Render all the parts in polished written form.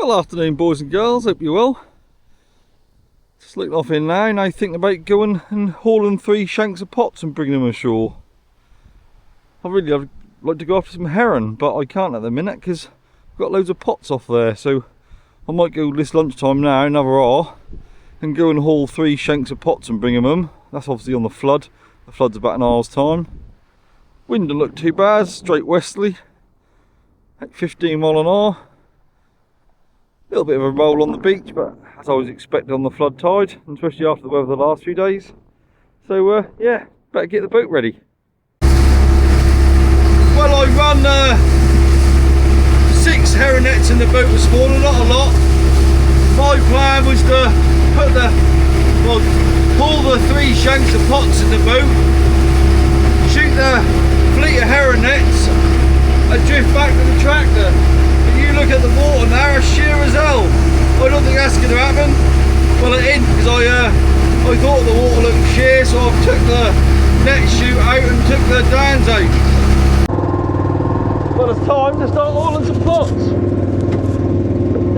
Well, afternoon boys and girls, hope you're well. Just looking off in now thinking about going and hauling 3 shanks of pots and bringing them ashore. I'd like to go after some herring, but I can't at the minute because I've got loads of pots off there, so I might go this lunchtime now, another hour, and go and haul 3 shanks of pots and bring them home. That's obviously on the flood. The flood's about an hour's time. Wind don't look too bad, straight westerly, at 15 mile an hour. Little bit of a roll on the beach, but as I was expecting on the flood tide, especially after the weather the last few days. So yeah, better get the boat ready. Well, I run 6 herring nets in the boat this morning, not a lot. My plan was to pull the 3 shanks of pots in the boat, shoot the fleet of herring nets, and drift back to the tractor. You look at the water now, it's sheer as hell. I don't think that's going to happen. Well, it ain't, because I thought the water looked sheer, so I took the net chute out and took the downs out. Well, it's time to start hauling some pots.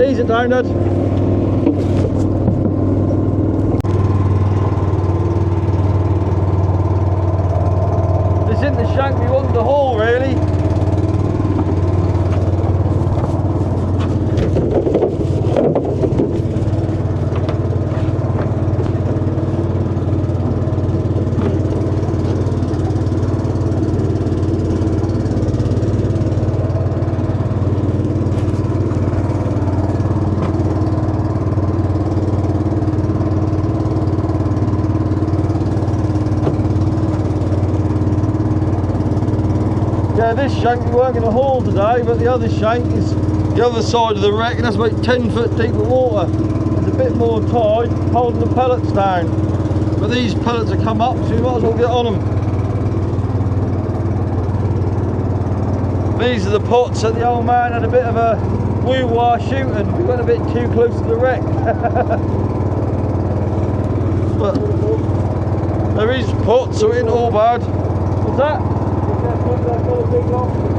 Ease it down, Dad. This isn't the shank we wanted to haul, really. Yeah, this shank we weren't going to haul today, but the other shank is the other side of the wreck, and that's about 10 foot deep of water. There's a bit more tide holding the pellets down, but these pellets have come up, so we might as well get on them. These are the pots that the old man had a bit of a woo-wah shooting. We went a bit too close to the wreck. But there is pots, so it ain't all bad. What's that?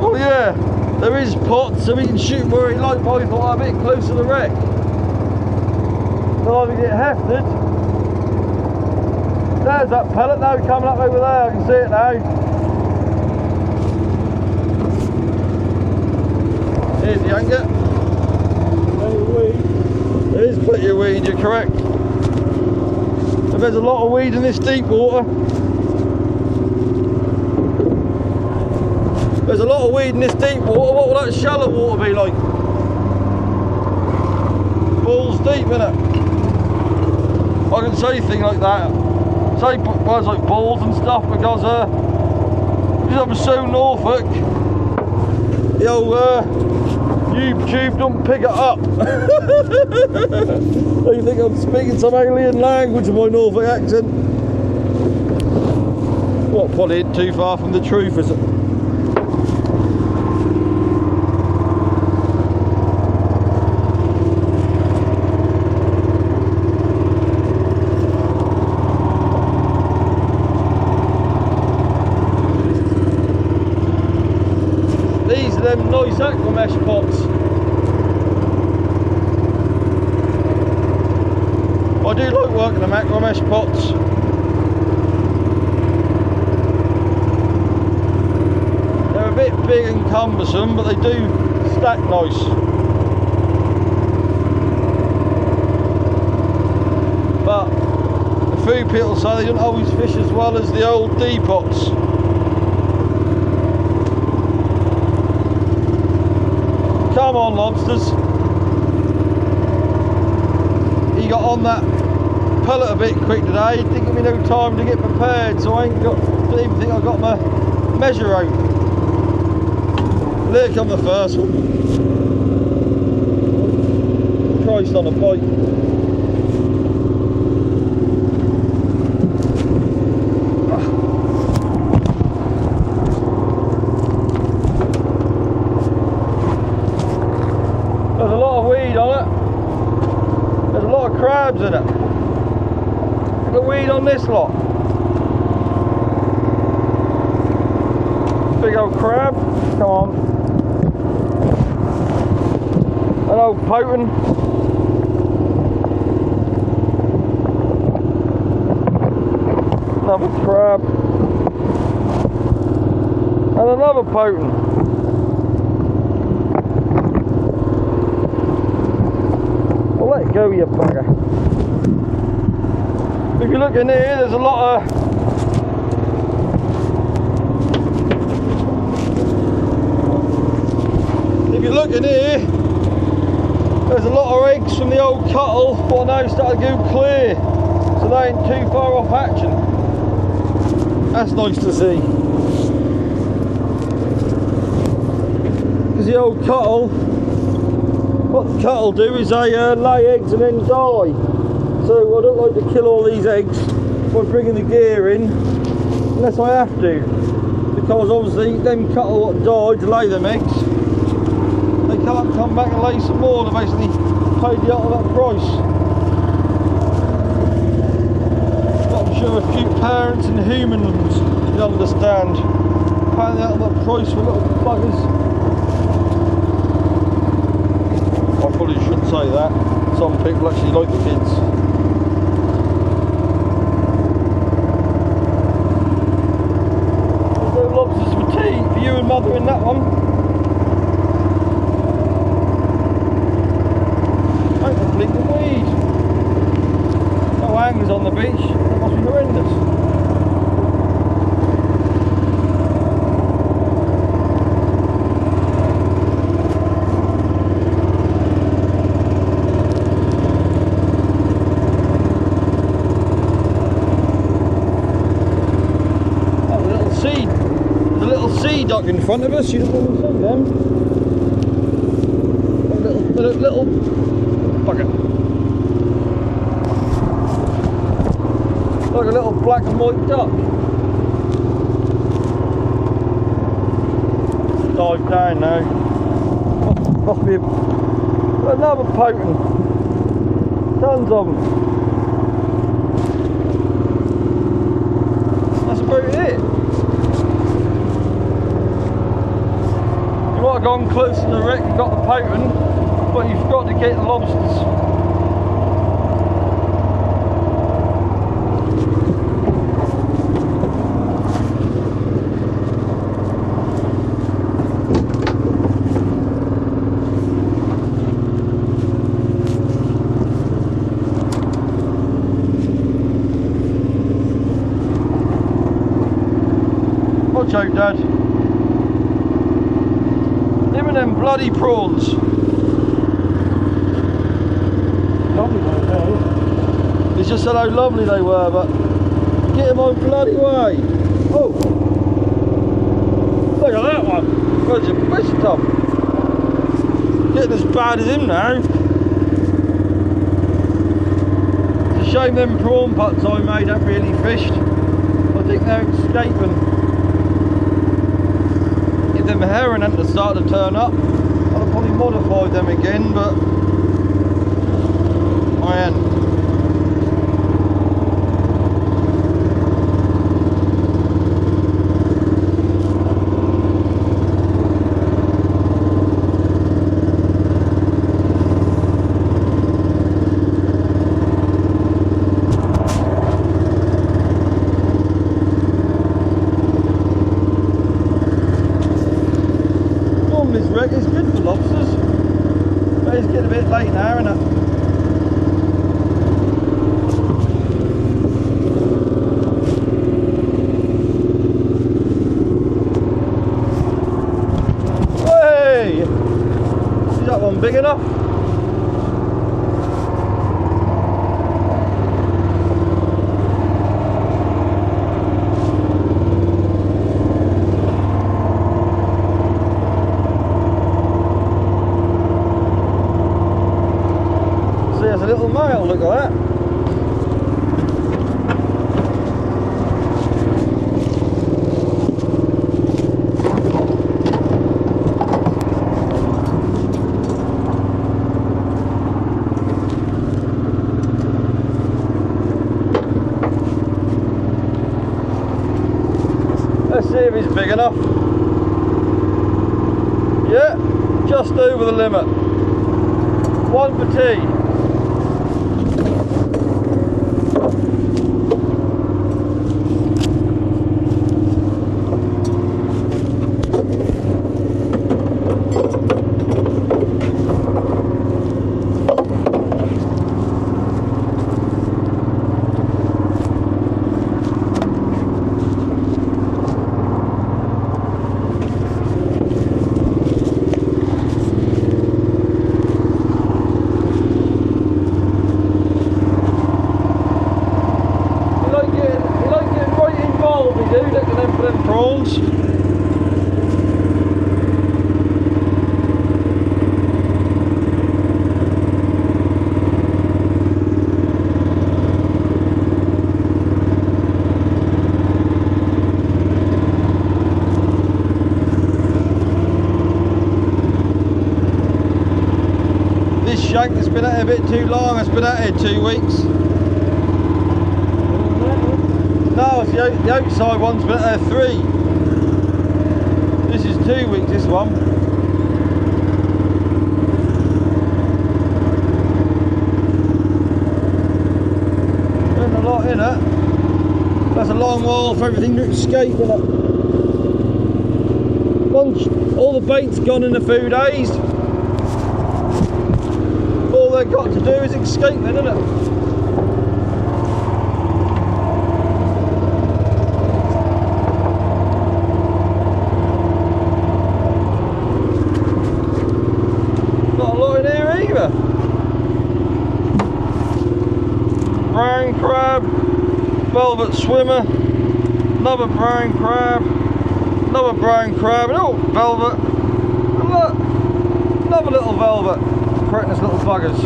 Oh yeah, there is pots, so we can shoot where he like, but I thought I'm a bit close to the wreck. So I can get hefted. There's that pellet now coming up over there, I can see it now. Here's the anchor. There is plenty of weed, you're correct. But there's a lot of weed in this deep water. There's a lot of weed in this deep water. What will that shallow water be like? Balls deep, innit? I can say things like that. Say words like balls and stuff because I'm so Norfolk, the old YouTube don't pick it up. They think I'm speaking some alien language with my Norfolk accent. What, probably ain't too far from the truth, is it? Them nice aqua mesh pots. I do like working them aqua mesh pots. They're a bit big and cumbersome, but they do stack nice. But the food people say they don't always fish as well as the old D pots. Come on, lobsters. He got on that pellet a bit quick today. It didn't give me no time to get prepared, so I don't even think I got my measure out. There come the first one. Christ on a bite. There's a lot of weed on it. There's a lot of crabs in it. Look at weed on this lot. Big old crab. Come on. old potent. Another crab. And another potent. Well, let it go, you bugger. If you look in here, there's a lot of there's a lot of eggs from the old cuttle, but now started to go clear, so they ain't too far off hatching. That's nice to see. Because the old cuttle, what the cuttle do is they lay eggs and then die. So I don't like to kill all these eggs by bringing the gear in, unless I have to. Because obviously them cuttle what died to lay them eggs, they can't come back and lay some more. They basically paid the ultimate price. But I'm sure a few parents and humans will understand. Paying the ultimate price for little buggers. I probably shouldn't say that. Some people actually like the kids. There's no lobsters for tea for you and mother in that one. The weed. No hangers on the beach. That must be horrendous. Oh, the little sea duck in front of us. You don't want to see them. The little bugger. Like a little black and white duck. Dive down now. Must be another potent. Tons of them. That's about it. You might have gone close to the wreck and got the potent, but you forgot to get the lobsters. Watch out, Dad. Him and them bloody prawns. It's just said how lovely they were, but get them on bloody way. Oh, look at that one. Where's your fish top? Getting as bad as him now. It's a shame them prawn putts I made haven't really fished. I think they're escaping. If them herring hadn't started to turn up, I'd have probably modified them again, but I ain't. It's good for lobsters, but it's getting a bit late now, isn't it? Hey! Is that one big enough? There's a little male, look at that. Let's see if he's big enough. Yeah, just over the limit. One for tea. Prawns. This shank has been at it a bit too long. It's been at it 2 weeks. No, it's the outside one's been at 3. This is 2 weeks, this one. There's a lot in it. That's a long while for everything to escape in it. Once all the bait's gone in a few days, all they've got to do is escape then, isn't it? Brown crab, velvet swimmer, another brown crab, another brown crab, and oh, velvet, and look, another little velvet, cretinous little buggers.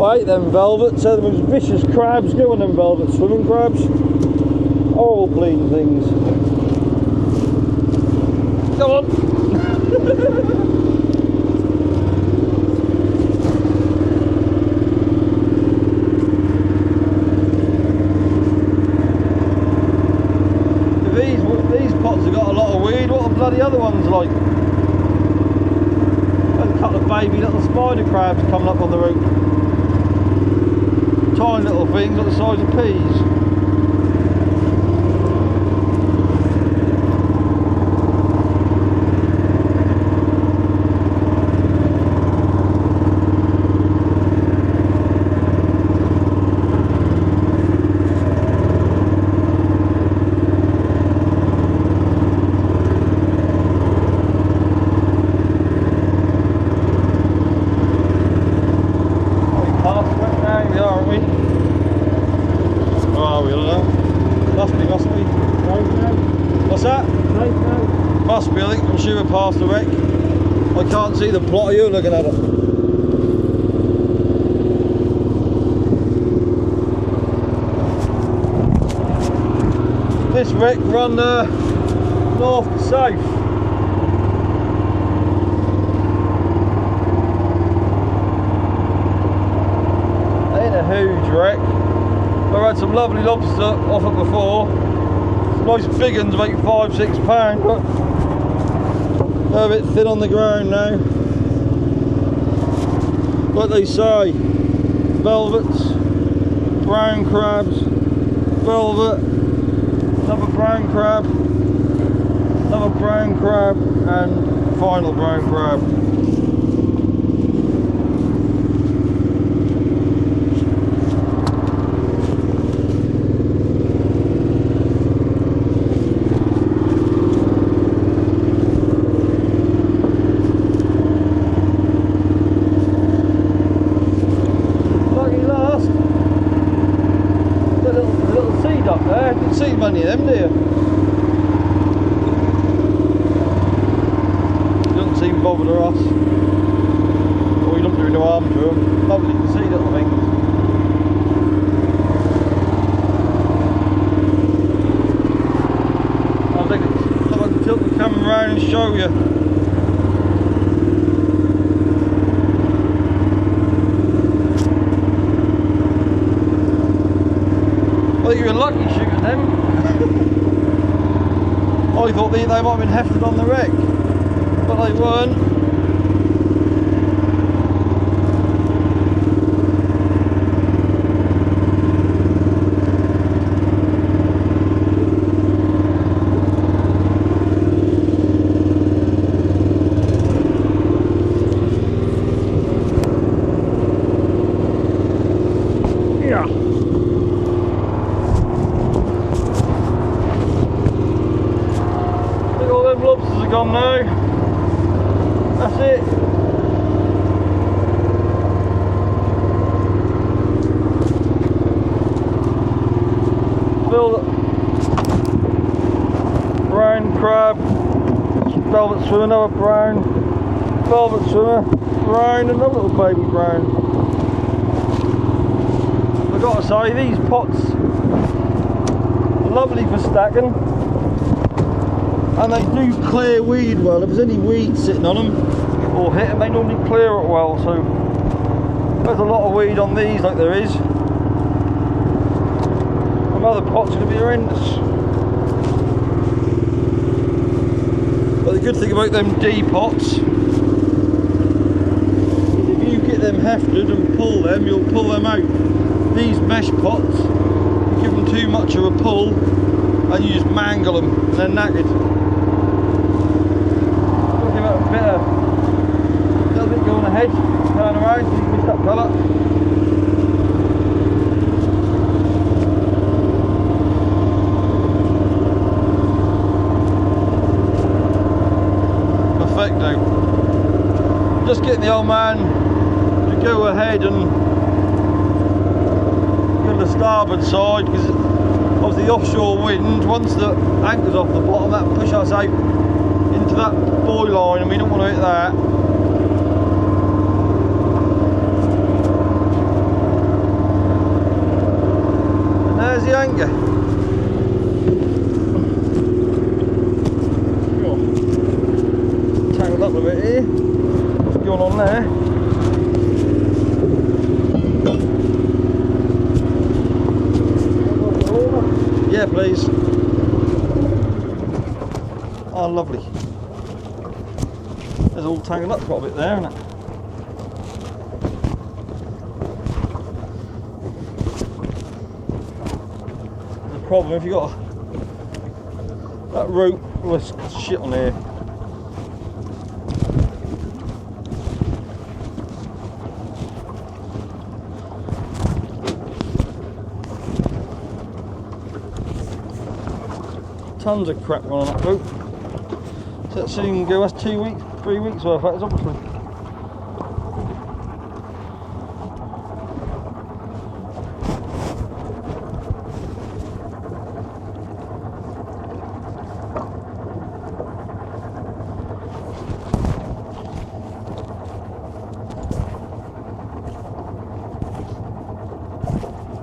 I hate them velvets, they're the most vicious crabs going, them velvet swimming crabs. Horrible bleeding things. Come on. These pots have got a lot of weed. What are bloody other ones like? There's a couple of baby little spider crabs coming up on the root. Tiny little things like the size of peas. Must be. What's that? Must be, I think. I'm sure we're past the wreck. I can't see the plot of you looking at it. This wreck run north to south. Ain't a huge wreck. I've had some lovely lobster off it before. Some nice big ones, about 5-6 pound, but they're a bit thin on the ground now. Like they say, velvets, brown crabs, velvet, another brown crab, another brown crab, and final brown crab. Up there, you can see many of them, do you? Doesn't seem bothered to us. Or we don't do no harm to them. Lovely to see little things. I'll have to tilt the camera around and show you. I think you were lucky shooting them. I thought they might have been hefted on the wreck, but they weren't. Yeah. Look, all them lobsters are gone now. That's it. Filled brown crab, velvet swimmer, another brown, velvet swimmer, brown, another little baby brown. I've got to say, these pots are lovely for stacking, and they do clear weed well. If there's any weed sitting on them or hit them, they normally clear it well. So there's a lot of weed on these, like there is. And other pots are going to be horrendous. But the good thing about them D pots is if you get them hefted and pull them, you'll pull them out. These mesh pots, you give them too much of a pull and you just mangle them and they're knackered. Give it a little bit going ahead, turn around so you can miss that pellet. Perfecto. Just getting the old man to go ahead and the starboard side, because obviously the offshore wind, once the anchor's off the bottom, that push us out into that buoy line and we don't want to hit that. And there's the anchor. Tangled up a bit here. What's going on there? Yeah, please. Oh, lovely. There's all tangled up quite a bit there, isn't it? The problem if you got that rope, well, there's shit on here. Tons of crap on that rope. So that soon go, that's 2 weeks, 3 weeks worth, that is obviously.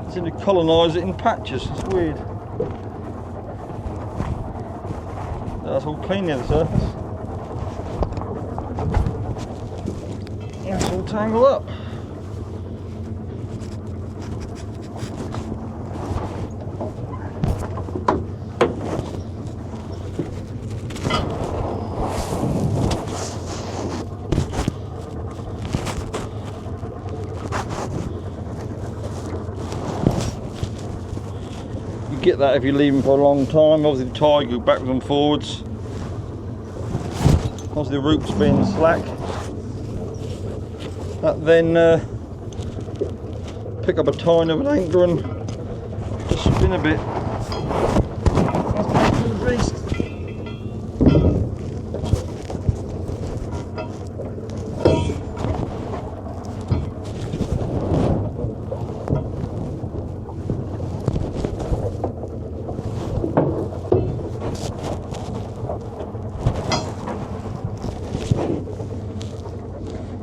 They seem to colonise it in patches, it's weird. That's all clean near the surface. That's all tangled up. You get that if you leave them for a long time. Obviously the tide goes backwards and forwards. Obviously the rope's being slack. That then pick up a tine of an anchor and just spin a bit. That's the beast.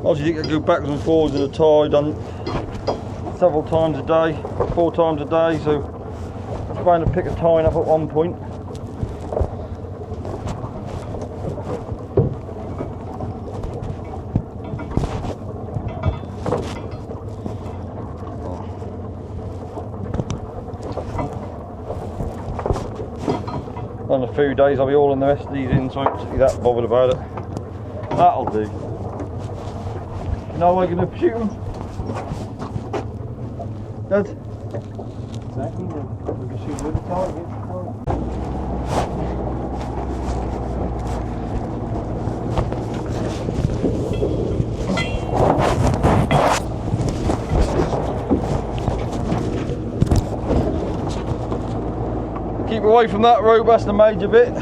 Obviously you can go backwards and forwards in the tide on several times a day, 4 times a day, so I'm trying to pick a tine up at one point. Trying to a few days I'll be hauling the rest of these in, so I'm not particularly that bothered about it. That'll do. Now I'm going to shoot them. Dad? Exactly, we can shoot with the target. Keep away from that rope, that's the major bit.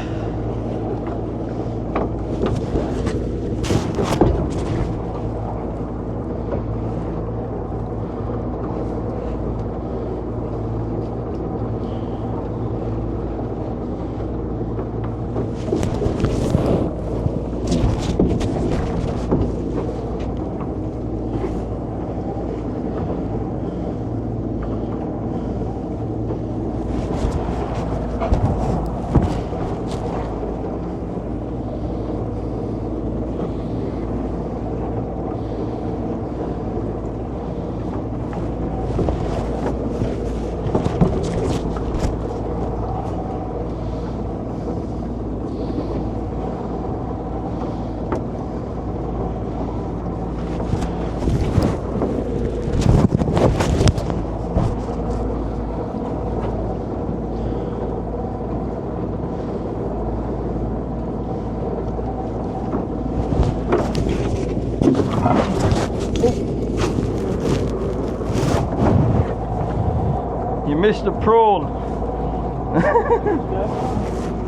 You missed a prawn.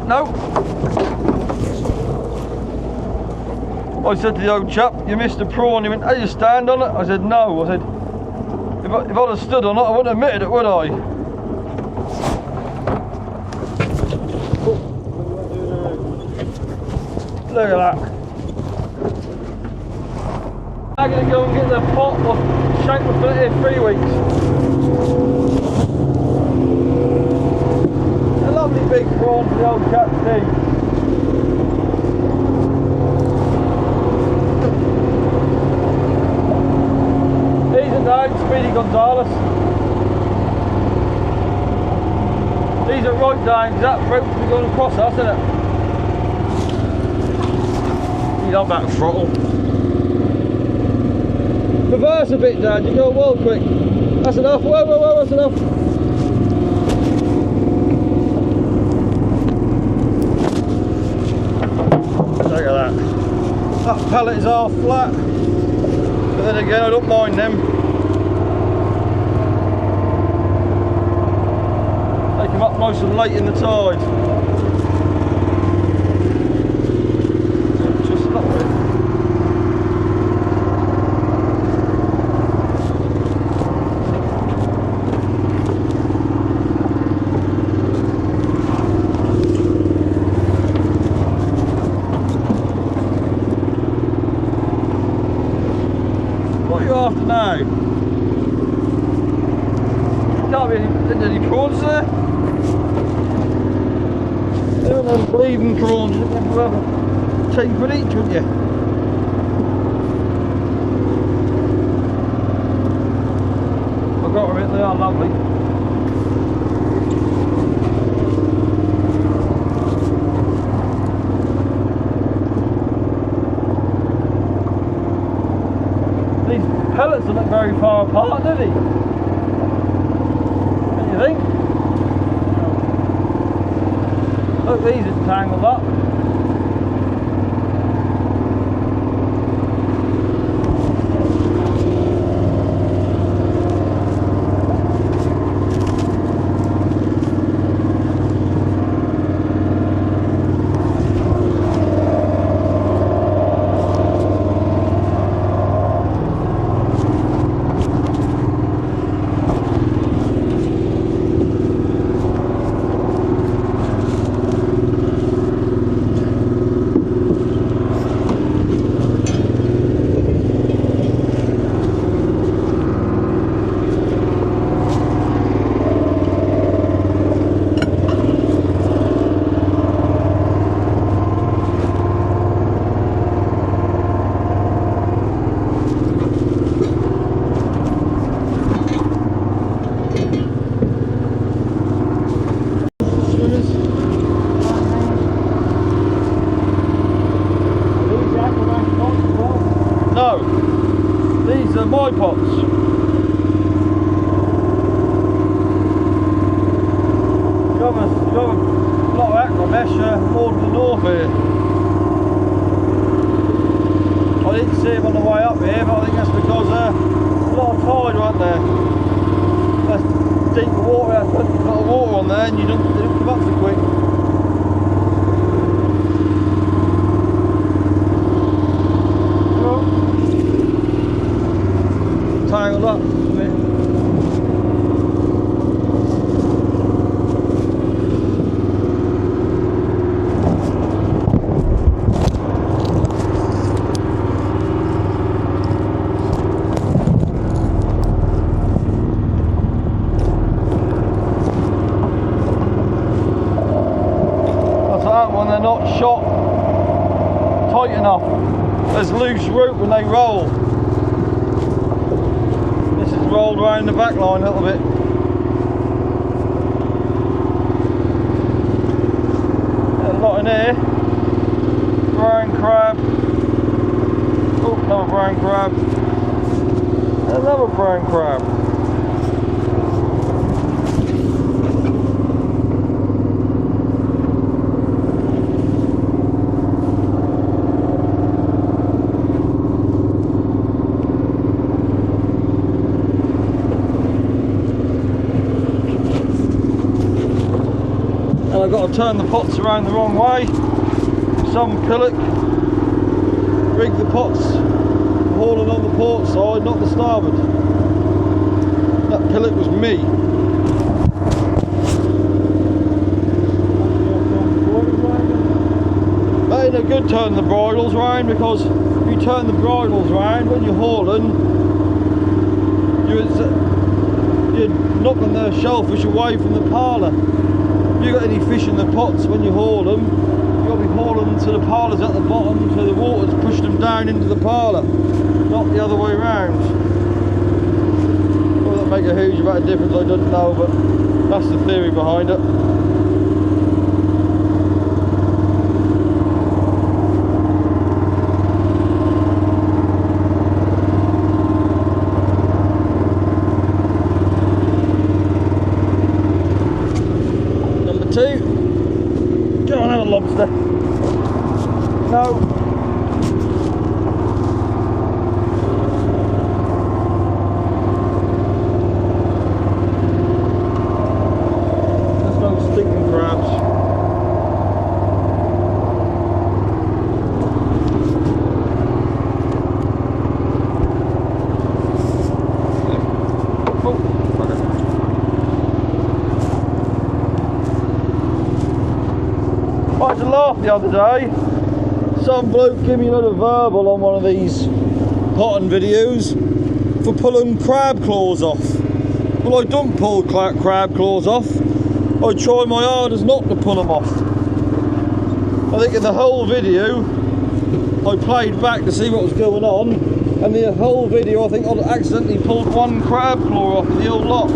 No. I said to the old chap, you missed a prawn. He went, hey, you stand on it? I said, no. I said, if I'd have stood on it, I wouldn't have admitted it, would I? Look at that. I'm going to go and get the pot or shank was for here 3 weeks. A lovely big prawn for the old chap to eat. These are down, Speedy Gonzales. These are right down, because that rope will be going across us, isn't it? You don't back throttle. Reverse a bit, Dad, you're going well quick. That's enough, whoa, whoa, whoa, that's enough. Look at that. That pellet is half flat. But then again, I don't mind them. They come up nice and late in the tide. Just not it. After now. Can't be any prawns there. They're them bleeding prawns, you'd have to have a £10 each, wouldn't you? I've got to admit they are lovely. Pellets don't look very far apart, do they? What do you think? Look, these are tangled up. dry pots. You have a lot of aqua mesh more to the north here. I didn't see him on the way up here, but I think that's because a lot of tide right there. That's deep water, that's put a lot of water on there and they don't come up so quick. Tangled up a bit. That's that when they're not shot tight enough. There's loose rope when they roll. Rolled around the back line a little bit. A lot in here. Brown crab. Oh, another brown crab. Another brown crab. I've got to turn the pots around the wrong way. Some pillock, rig the pots, hauling on the port side, not the starboard. That pillock was me. That ain't a good turn the bridles round, because if you turn the bridles round when you're hauling, you're knocking the shellfish away from the parlour. If you've got any fish in the pots when you haul them, you've got to be hauling to the parlours at the bottom, so the water's pushed them down into the parlour, not the other way round. Will that make a huge amount of difference? I don't know, but that's the theory behind it. Go on, have a lobster. No. There's no stinking crabs. I had to laugh the other day. Some bloke gave me a little verbal on one of these potting videos for pulling crab claws off. Well, I don't pull crab claws off. I try my hardest not to pull them off. I think in the whole video, I played back to see what was going on, and the whole video I think I accidentally pulled one crab claw off of the old lot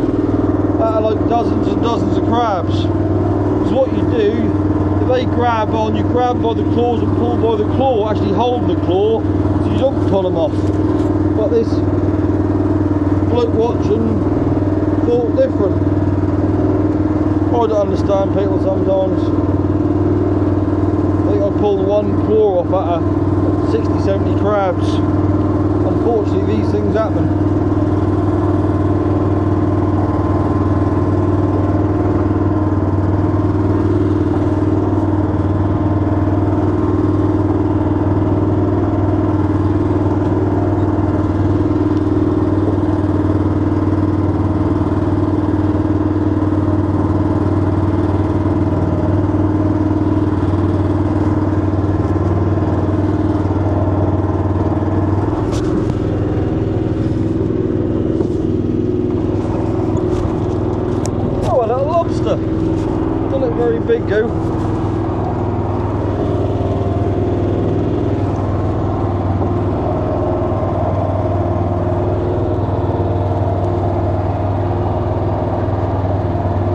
out of like dozens and dozens of crabs. Because what you do, they grab on, you grab by the claws and pull by the claw, actually hold the claw, so you don't pull them off. But this bloke watching thought different. I don't understand people sometimes. I think I pulled one claw off out of 60-70 crabs. Unfortunately, these things happen. Don't look very big, go.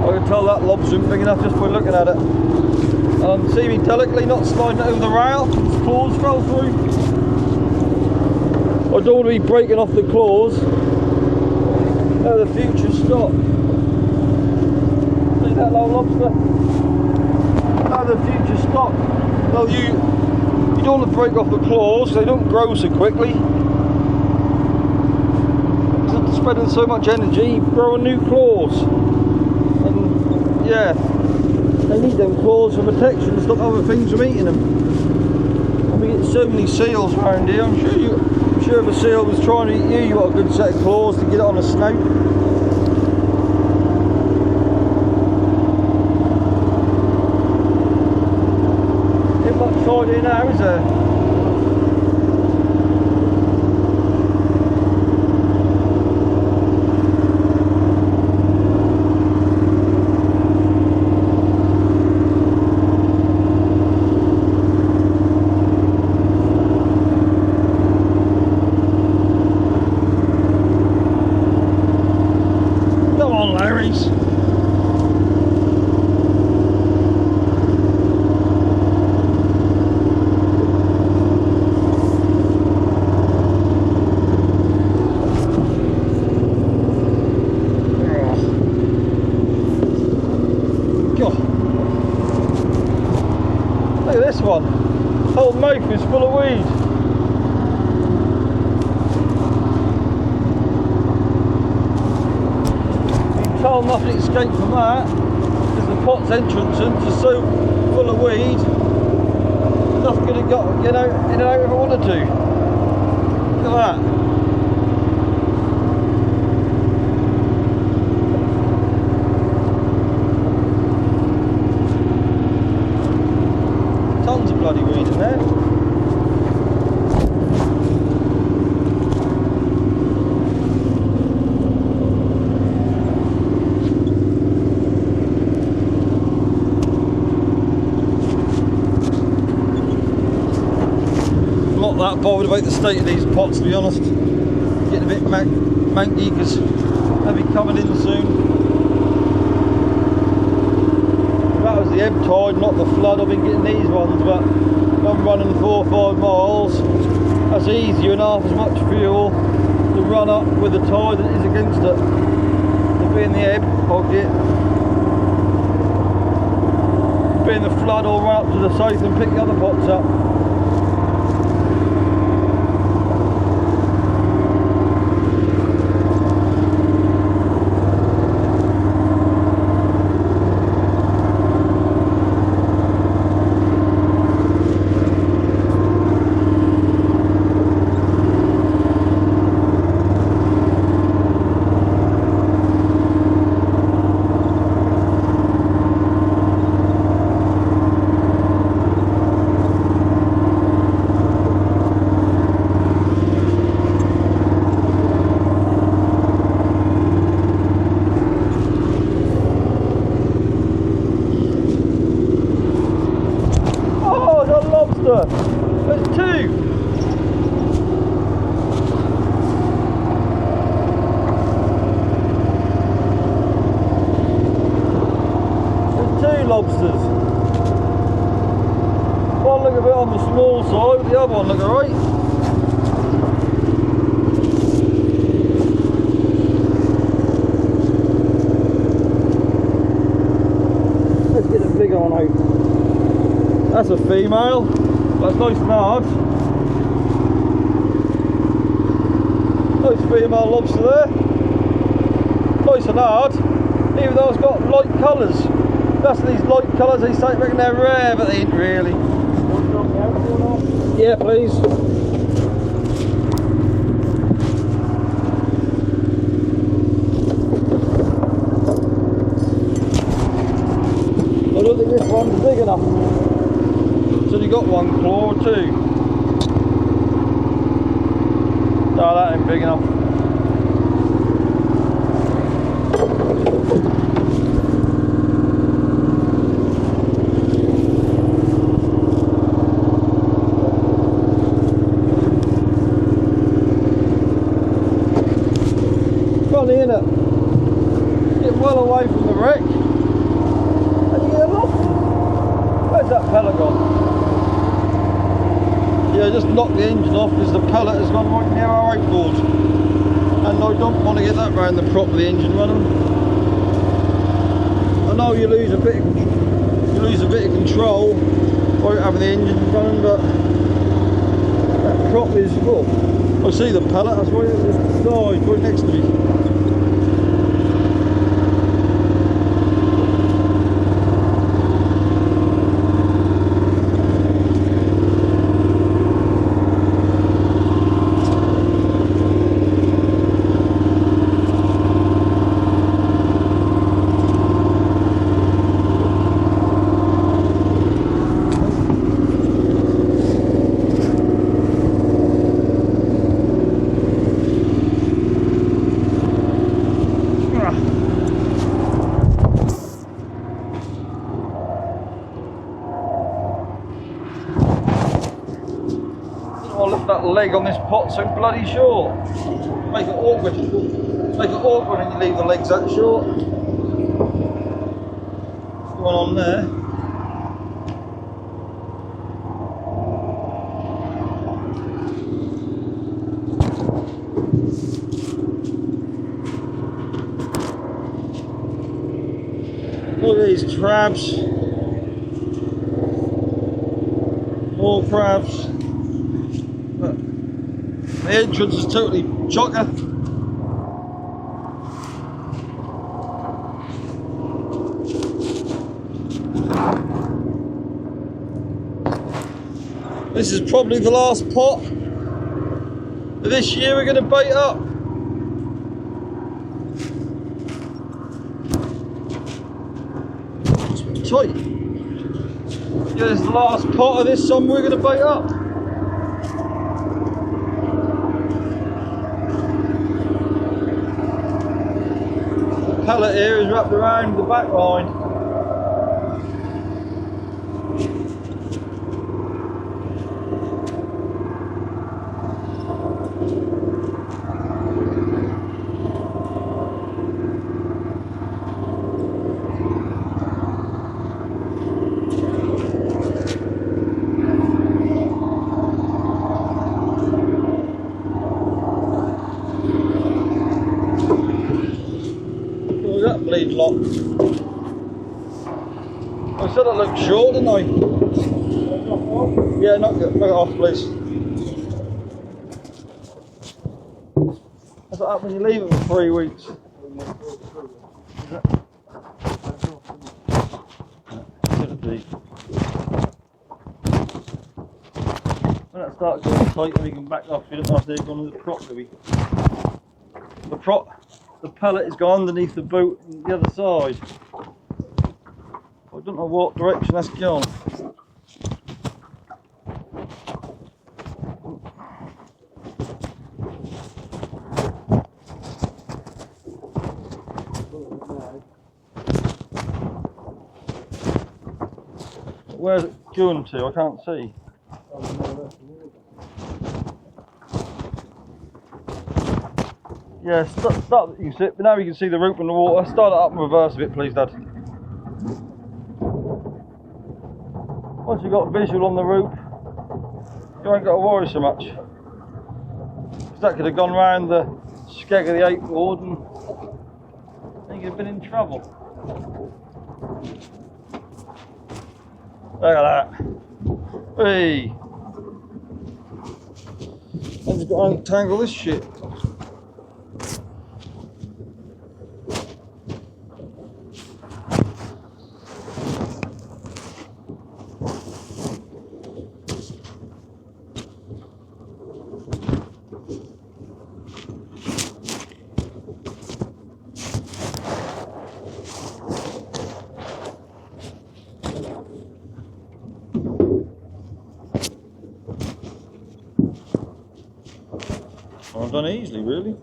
I can tell that lobster isn't big enough just by looking at it. See me delicately not sliding it over the rail, his claws fell through. I don't want to be breaking off the claws. Oh, the future stock. See that little lobster? Oh, the future stock. Well, you don't want to break off the claws, they don't grow so quickly. After spending so much energy growing new claws. And yeah, they need them claws for protection to stop other things from eating them. And we get so many seals around here, I'm sure if a seal was trying to eat you, you got a good set of claws to get it on a snout. Ain't much tide here now, is there? Look at this one, whole mouth is full of weed. You can tell nothing escaped from that, because the pot's entrance is so full of weed, nothing could have got in and out if I wanted to. Look at that. Tons of bloody weed in there. I'm not that bothered about the state of these pots, to be honest. Getting a bit manky because they'll be coming in soon. That was the ebb tide, not the flood. I've been getting these ones, but if I'm running 4 or 5 miles, that's easier and half as much fuel to run up with the tide than it is against it. To be in the ebb, I'll get. Being the flood, I'll run up to the south and pick the other pots up. There's 2. There's 2 lobsters. One look a bit on the small side, but the other one look alright. Let's get the bigger one out. That's a female. That's nice and hard. Nice female lobster there. Nice and hard, even though it's got light colours. That's these light colours, they say, reckon they're rare, but they ain't really. Yeah, please. I don't think this one's big enough. So you got 1 claw or 2. No, that ain't big enough. Funny, isn't it? Get well away from the wreck and you get a lobster. Where's that pellet gone? Yeah, just knocked the engine off because the pellet has gone right near our outboard, and I don't want to get that round the prop of the engine running. I know you lose a bit of control by having the engine running, but that prop is, well, I see the pellet, that's why it's died right next to me. I'll lift that leg on this pot so bloody short. Make it awkward. Make it awkward when you leave the legs that short. One on there. Look at these crabs. More crabs. The entrance is totally chocker. This is probably the last pot for this year we're going to bait up. It's tight. Yeah, this is the last pot of this summer we're going to bait up. The pellet here is wrapped around the back line. That bleed lot. I said it looked short, didn't I? Yeah, knock it off, please. That's what happens when you leave it for 3 weeks. When that starts getting tight, we can back off. You don't have to go on the prop, do we? The pellet has gone underneath the boot on the other side. I don't know what direction that's gone. Where's it going to? I can't see. Yeah, start you can see it, but now you can see the rope in the water. Start it up and reverse a bit, please, Dad. Once you've got visual on the rope, you ain't got to worry so much. Because that could have gone round the skeg of the 8 board and then you'd have been in trouble. Look at that. Hey! I've just got to untangle this shit. I've done it easily, really.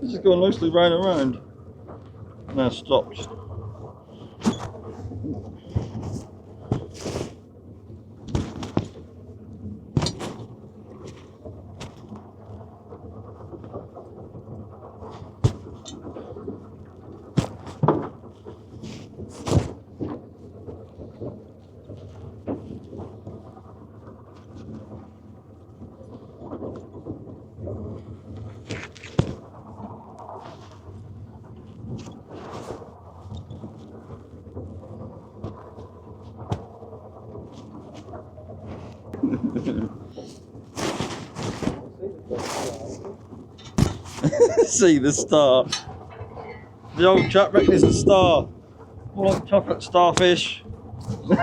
This is going nicely round and round. Now stopped. See the star. The old chap reckons it's a star. More like chocolate starfish. A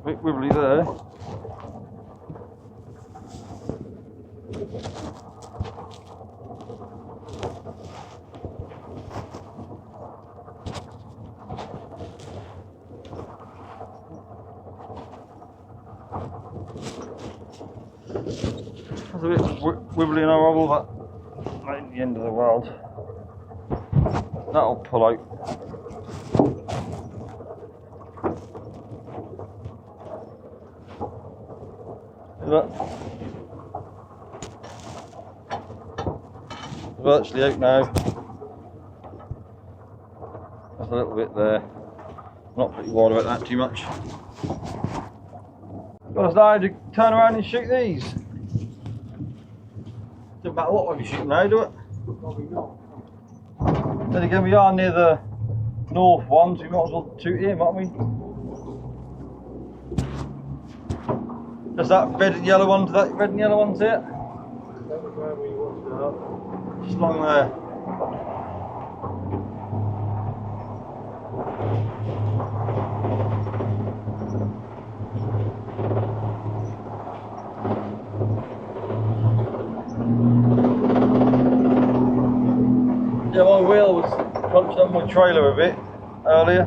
bit wibbly there. That's a bit wibbly and horrible, but that ain't the end of the world. That'll pull out. Look. Virtually out now. There's a little bit there. Not pretty worried about that too much. Got us now to turn around and shoot these. Doesn't matter what way we shoot them now, do it? Probably not. Then again, we are near the north ones, we might as well shoot here, mightn't we? There's that red and yellow one to that red and yellow one's here. That was where we wanted to help. Just along there. Yeah, my wheel was crunched on my trailer a bit earlier.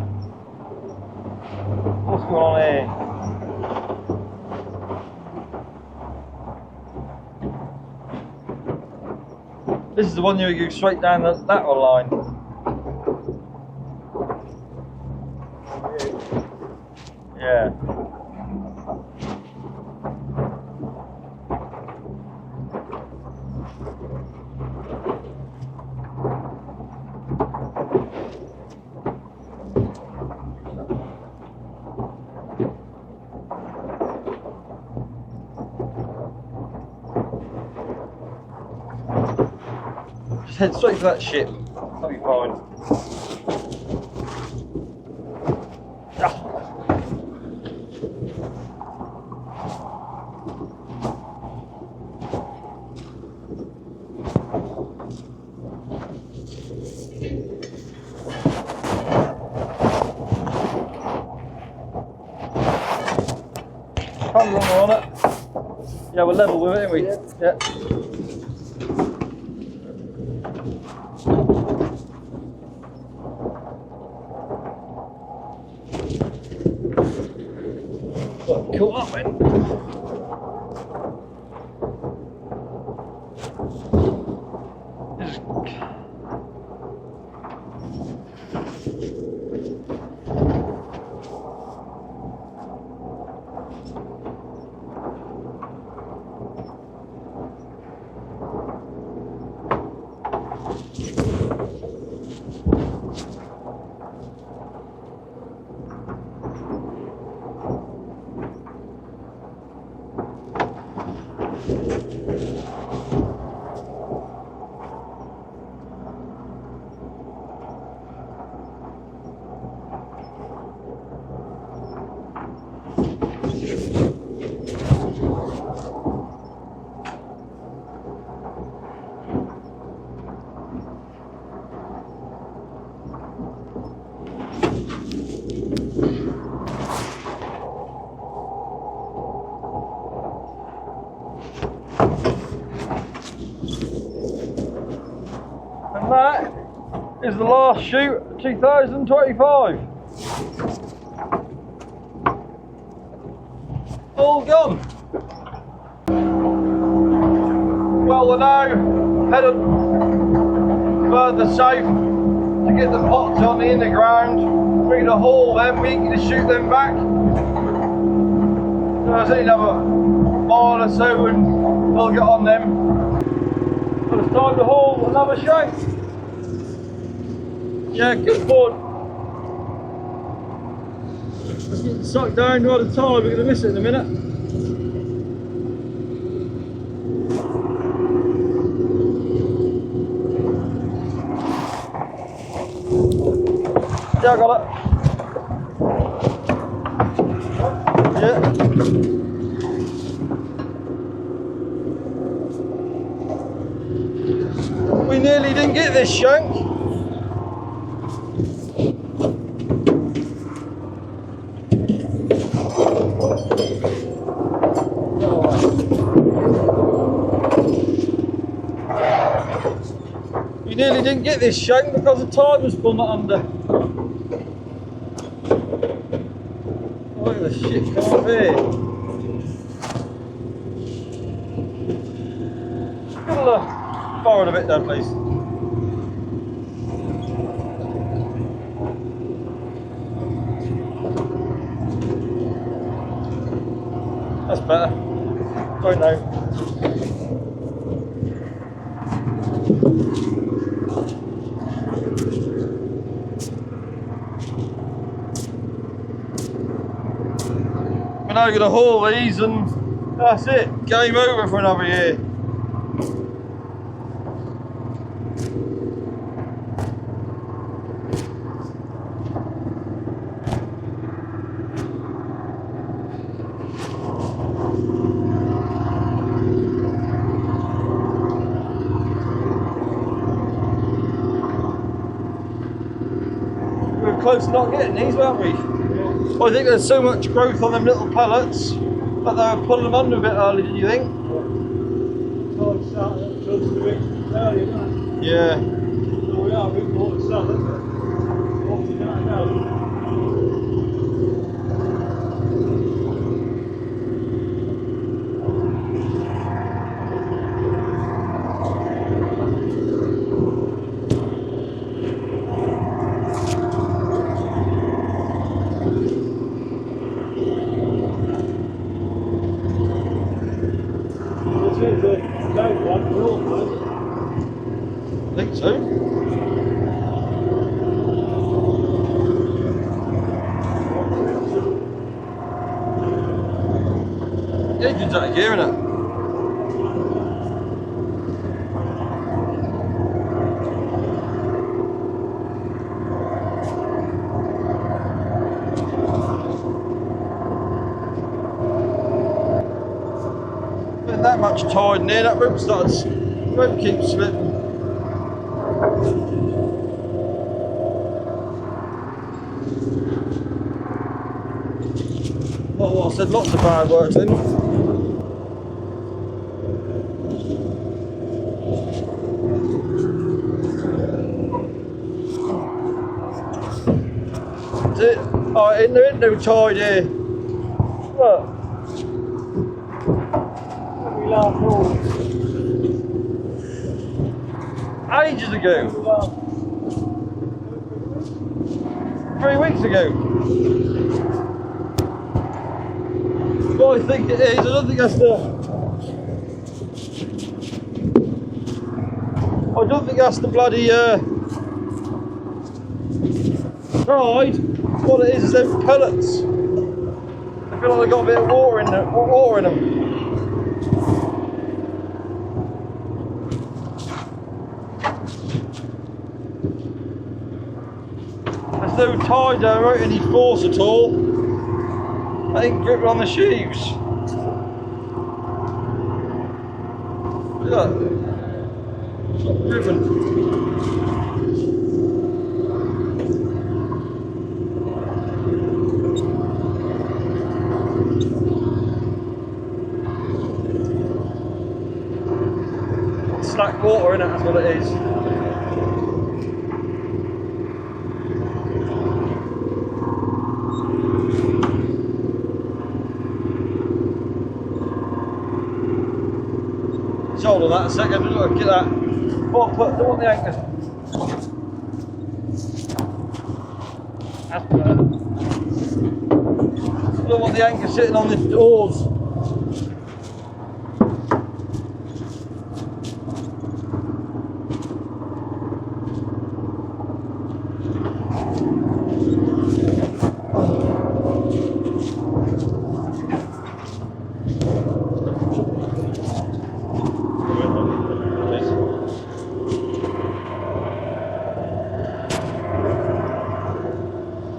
What's going on here? This is the one you go straight down that line. Yeah. Just head straight for that ship. That'll be fine. Ah. Come along on it. Yeah, we're level with it, ain't we? Yeah. Caught up then. And that is the last shoot of 2025. All gone. Well, we're now headed further south to get the pots on in the ground. We're going to haul them, we can shoot them back. There's another mile or so and we'll get on them. But it's time to haul another shank. Yeah, good board. Let's get sucked down right at the tide, we're going to miss it in a minute. Yeah, I got it. it. We nearly didn't get this shank. We nearly didn't get this shank because the tide was pulling it under. Look at the shit come up here. Forward a bit down, please. That's better. Don't know. We're now going to haul these and that's it. Game over for another year. Close to not getting these, weren't we? Yeah. I think there's so much growth on them little pellets that they were pulling them under a bit early, didn't you think? Yeah. So we are a bit more than sun, isn't it? What's it going now? I think so. The engine's out of gear, innit? Been that much tide in there, that rope keeps slipping. Well, I said lots of bad words then. That's it. Oh, there ain't no tide here. Look. We laughed all. Ages ago. 3 weeks ago. What I think it is, I don't think that's the bloody tide. What it is them pellets. I feel like they've got a bit of water in them. There's no tide there, there ain't any force at all. I ain't gripping on the sheaves. Look at that. It's not driven. Slack water in it, that's what it is. Hold on that a second, look, get that. Oh, don't want the anchor. That's better. Don't want the anchor sitting on the oars.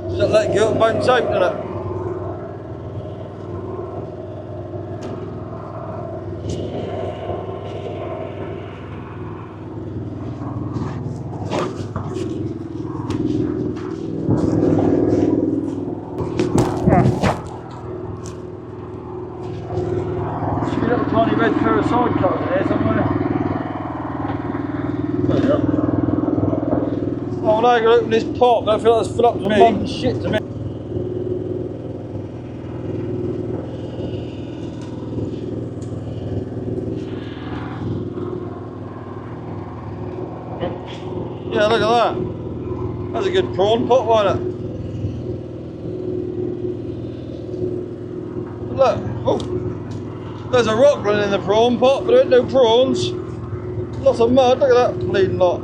Does that let go? Bounce out, doesn't it? Oh, now I'm going to open this pot. I feel like it's full up to me. Mud and shit to me. Yeah, look at that. That's a good prawn pot, wasn't it? Look, oh, there's a rock running in the prawn pot, but there ain't no prawns. Lots of mud, look at that bleeding lot.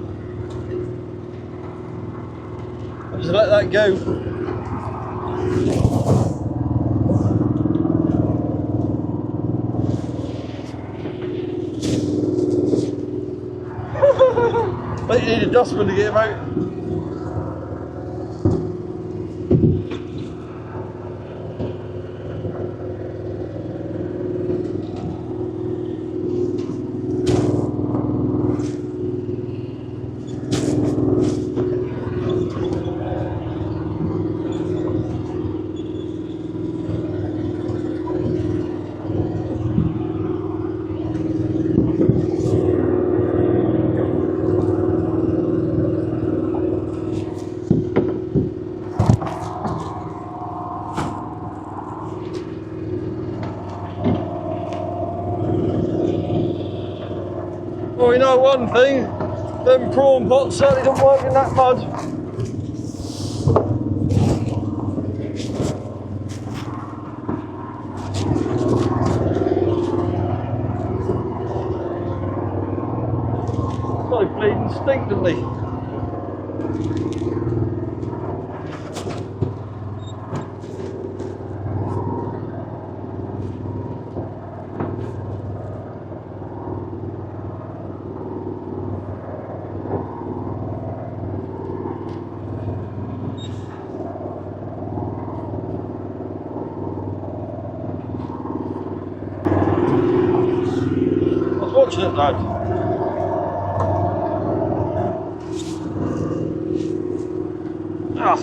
I'll just let that go. I think you need a dustbin to get him out. Well, you know one thing, them prawn pots certainly don't work in that mud. They bleeding stink, don't they? I was watching it, Dad. Ah.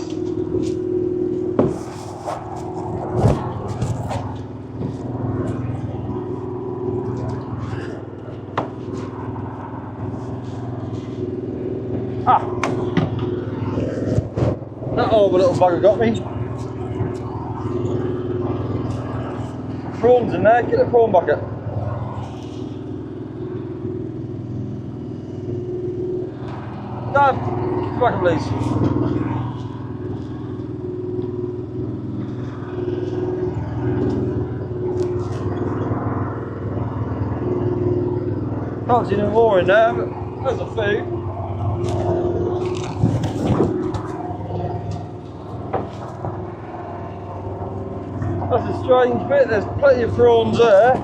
Ah. That horrible little bugger got me. Prawns in there, get a prawn bucket. Dad, bucket please. Can't see no more in there, but there's a few. That's a strange bit, there's plenty of prawns there.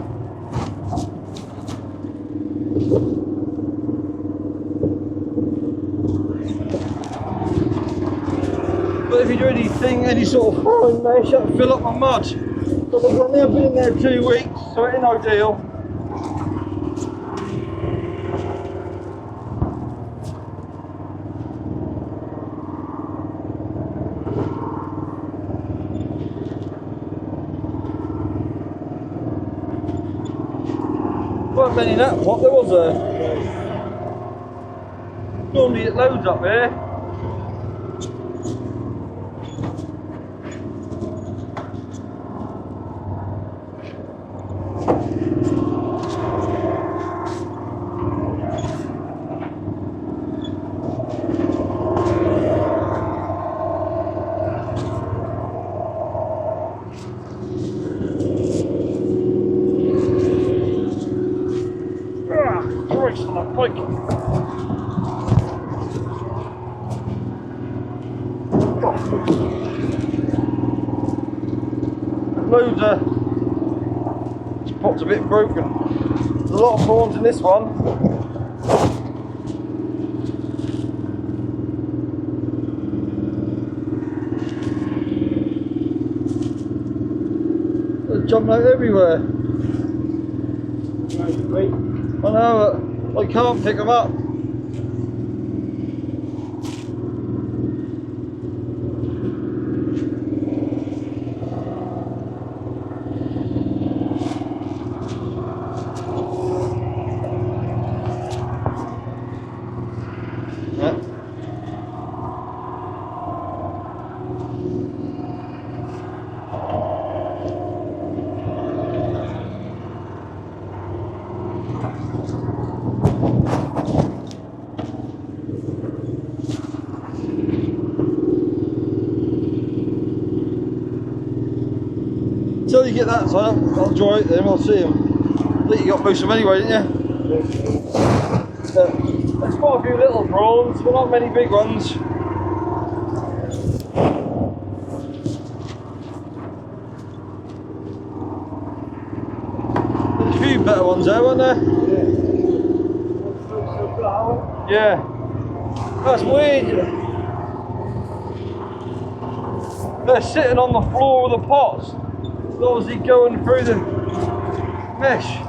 But if you do anything, any sort of frying mesh, that'll fill up my mud. But I've only been in there 2 weeks, so it ain't ideal. Weren't many in that pot, there was a. Normally it loads up here. Christ on that pike. Loads of. This pot's a bit broken. There's a lot of prawns in this one. They're jumping out everywhere. I know, I can't pick them up. Yeah. get that side up, I'll draw it then, we'll see him. I think you got most of them anyway, didn't you? There's quite a few little prawns, but not many big ones. There's a few better ones there, weren't there? Yeah. That's weird. They're sitting on the floor of the pots. It's obviously going through the mesh.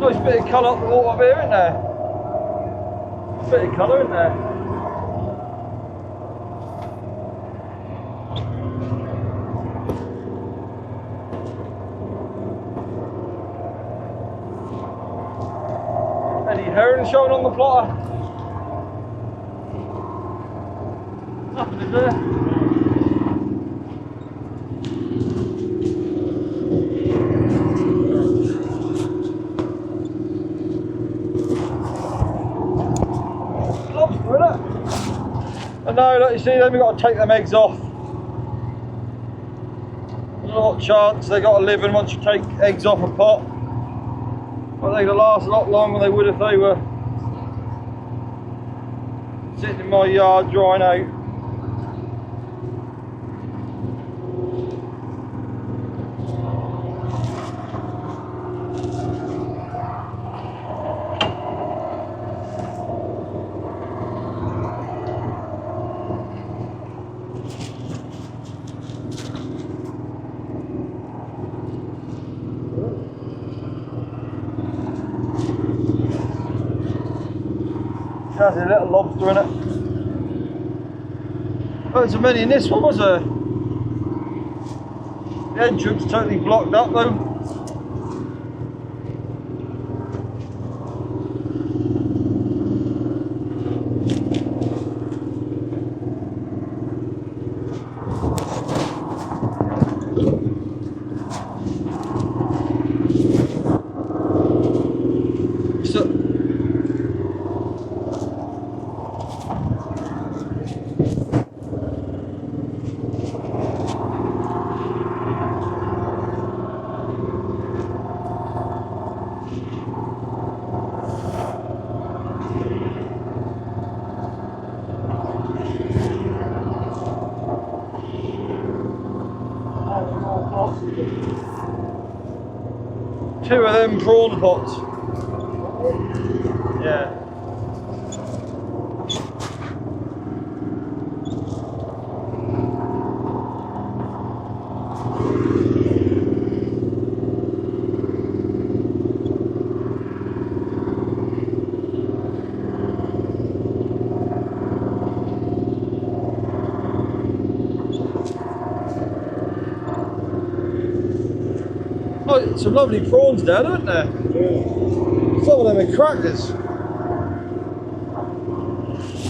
Nice bit of colour up the water here, isn't there? Bit of colour, isn't there? Any herring showing on the plotter? Nothing, is there? Lobster, innit? I know, like you see, then we've got to take them eggs off. There's not a chance they got to live in once you take eggs off a pot. But they'll last a lot longer than they would if they were sitting in my yard drying out. There's a little lobster in it. Oh, there's so many in this one, was there? The entrance totally blocked up though. Two of them prawn pots. Yeah. Oh, some lovely prawns there, aren't there? Yeah. Some of them are crackers.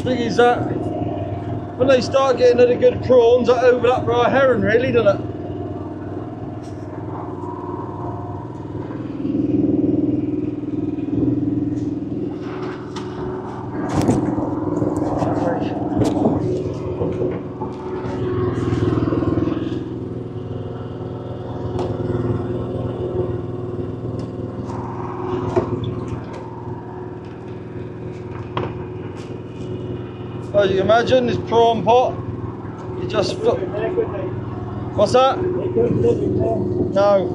Thing is that when they start getting other good prawns, that overlap for our herring, really, doesn't it? As you can imagine, this prawn pot, you just flip. What's that? No.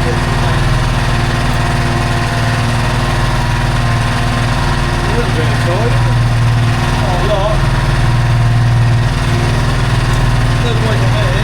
A little bit of tide. Not a lot. Doesn't wake up here.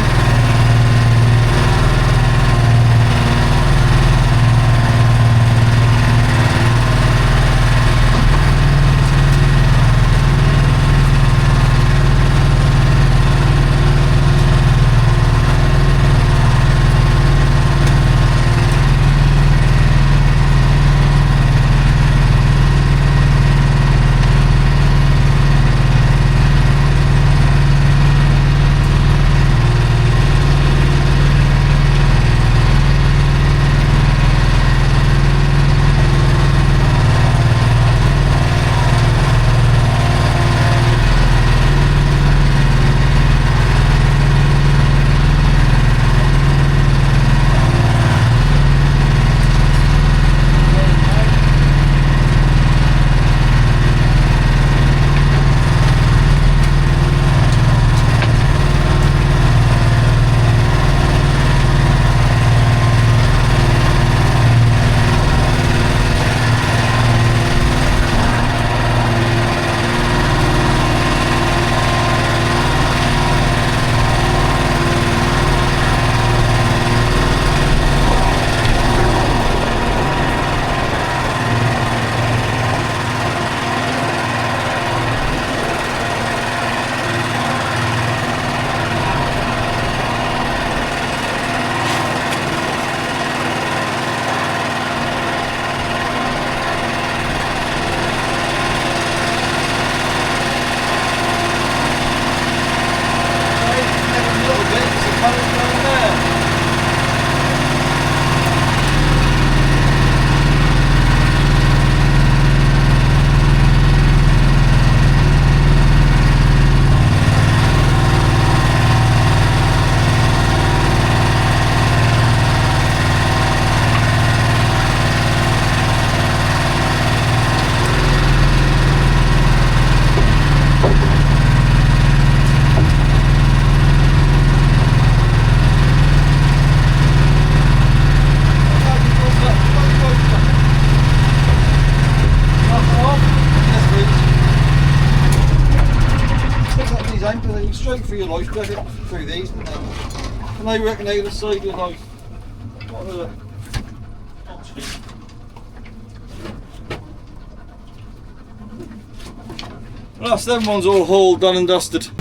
Straight through your life, drag it through these, and they reckon they're going to save your life. What a that's them ones all hauled, done and dusted.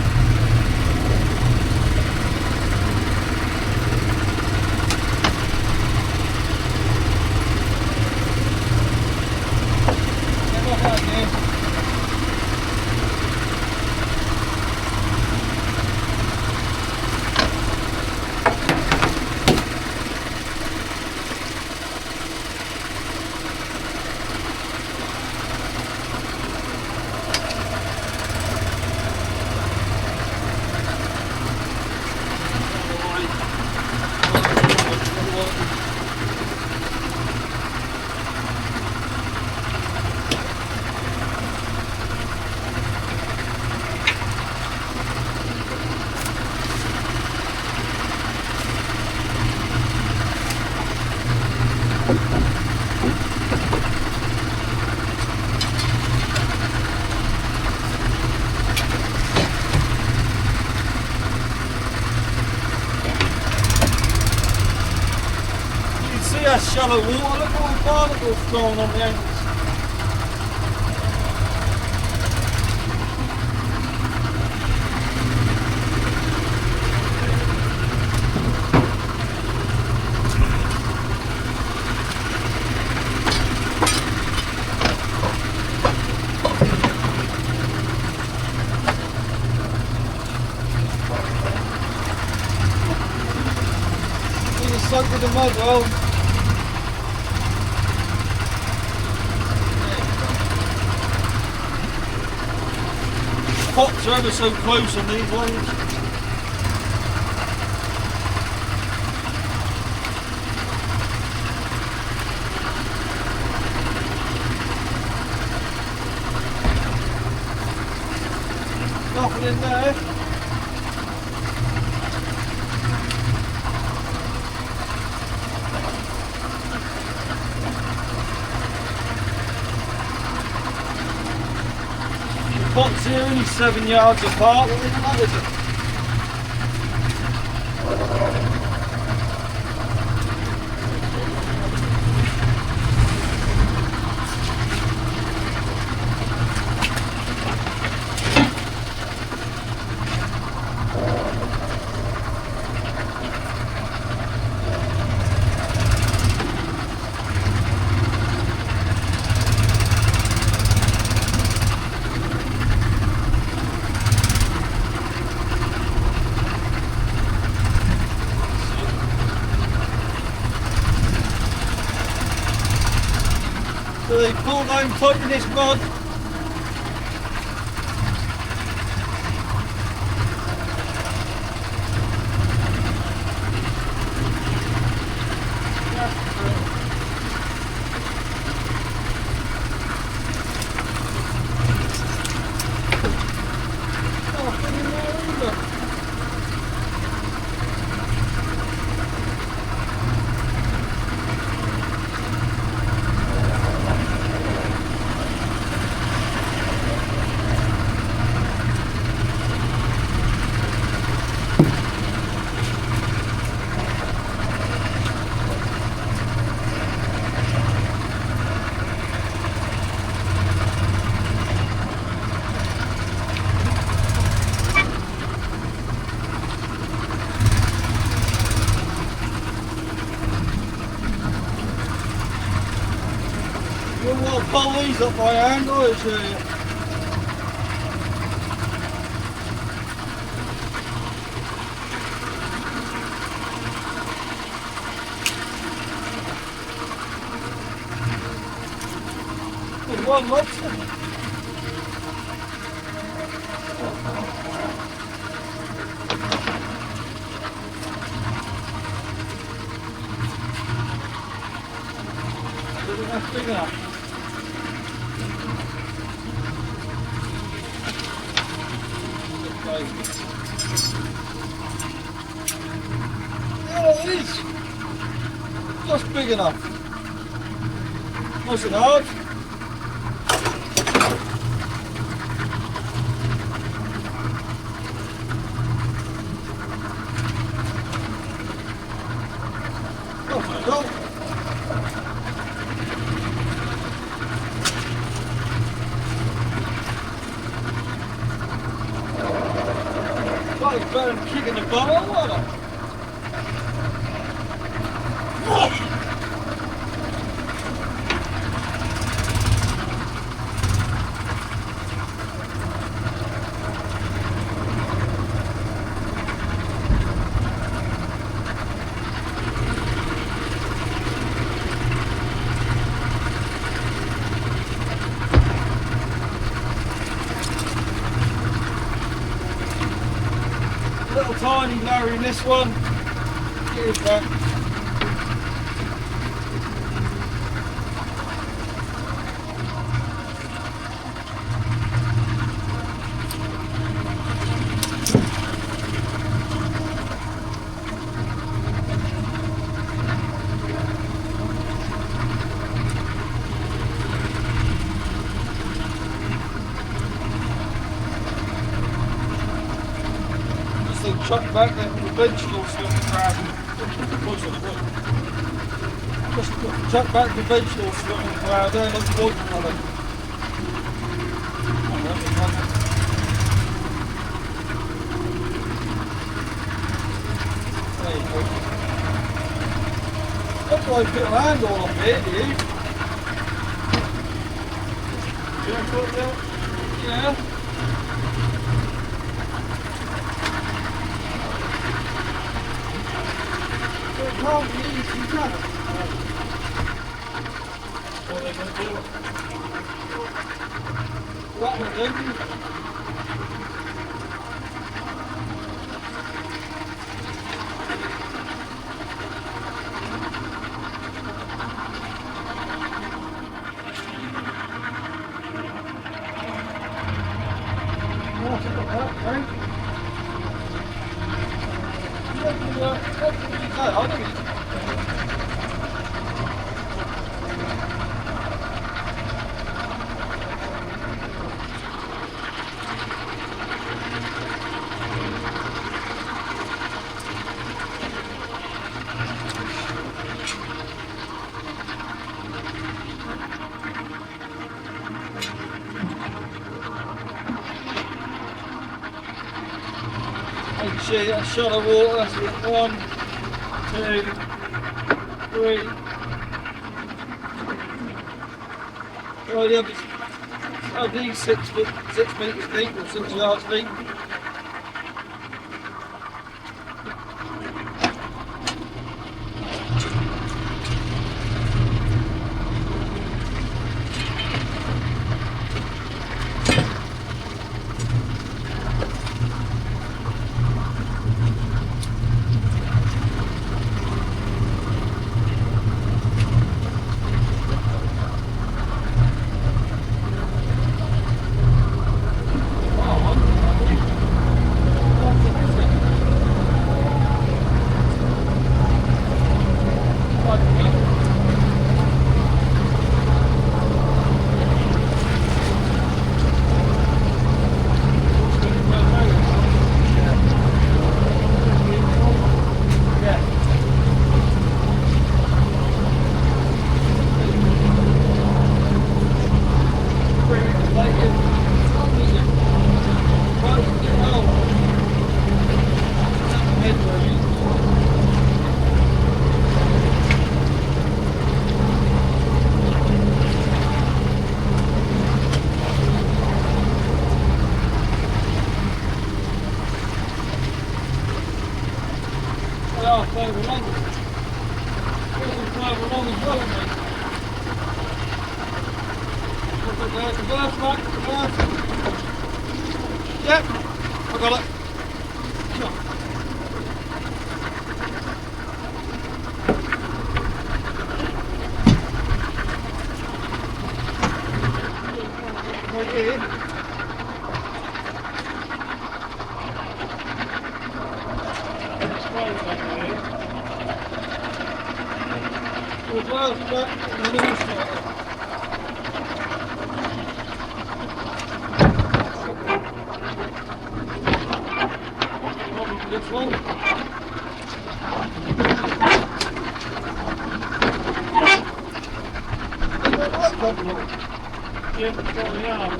That's shallow water, look at all the barnacles thrown on the ankles. He's soaked in the mud, well. Pots are ever so close on these ones. Nothing in there. here, only 7 yards apart. What that is it? So they pull down tight in this rod. You want to pull these up by hand, or is it? There's one lobster. That's big enough. There it is. Just big enough. Nice and hard. Oh my God. God, he's better than kicking the bum out of water. Little tiny Larry in this one. Here's that. Chuck back there from the vegetables from the crab. Just chuck back the vegetables from the crab there, look the white on it. There you go. That's why I put a handle on here, do you? Yeah. Can't be easy, can it? What are they going to do? What will they do? Oh, look at that, right? I don't know. sheet, a shot of water. So 1, 2, 3. Right, yeah, I'll be 6 metres deep or 6 yards deep. Yep, I got it. Right here. This one. Yeah, probably are.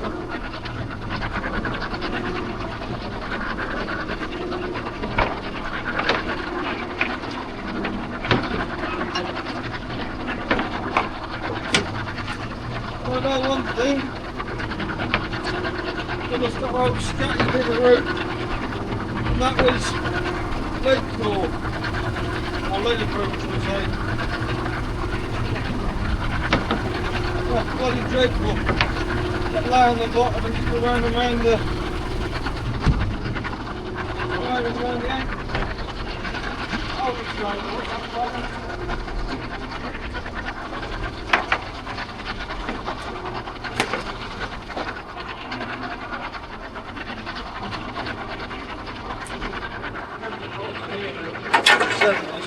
I know one thing, there was the whole scattered bit of root, and that was lead core, or lead should I say. That's bloody dreadful. Get lay on the bottom and just go round and round the ankle. I'll just try and watch that problem.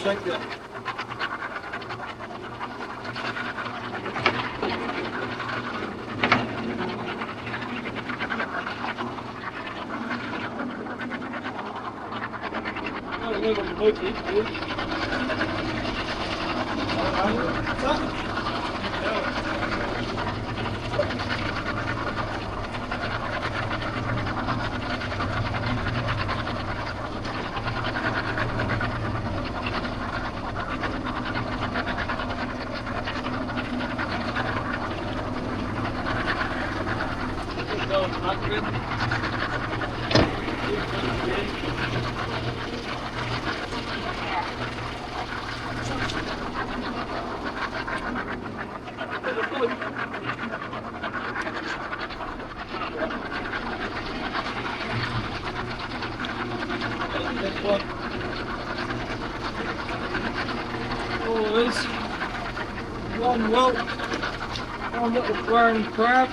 Shank it. One whelk, one little brown crab.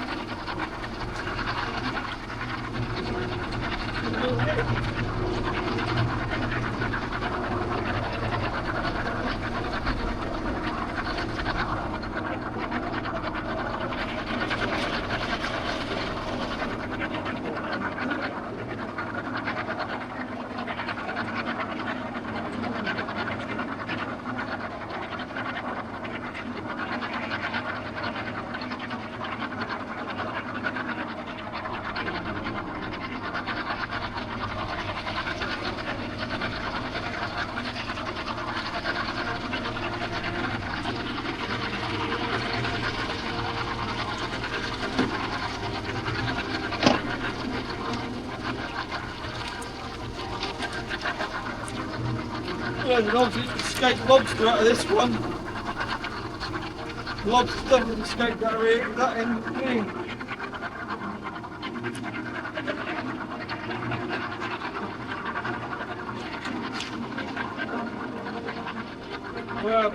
Yeah, and obviously escaped lobster out of this one. Lobster definitely escaped out of here, that end of the thing. Well,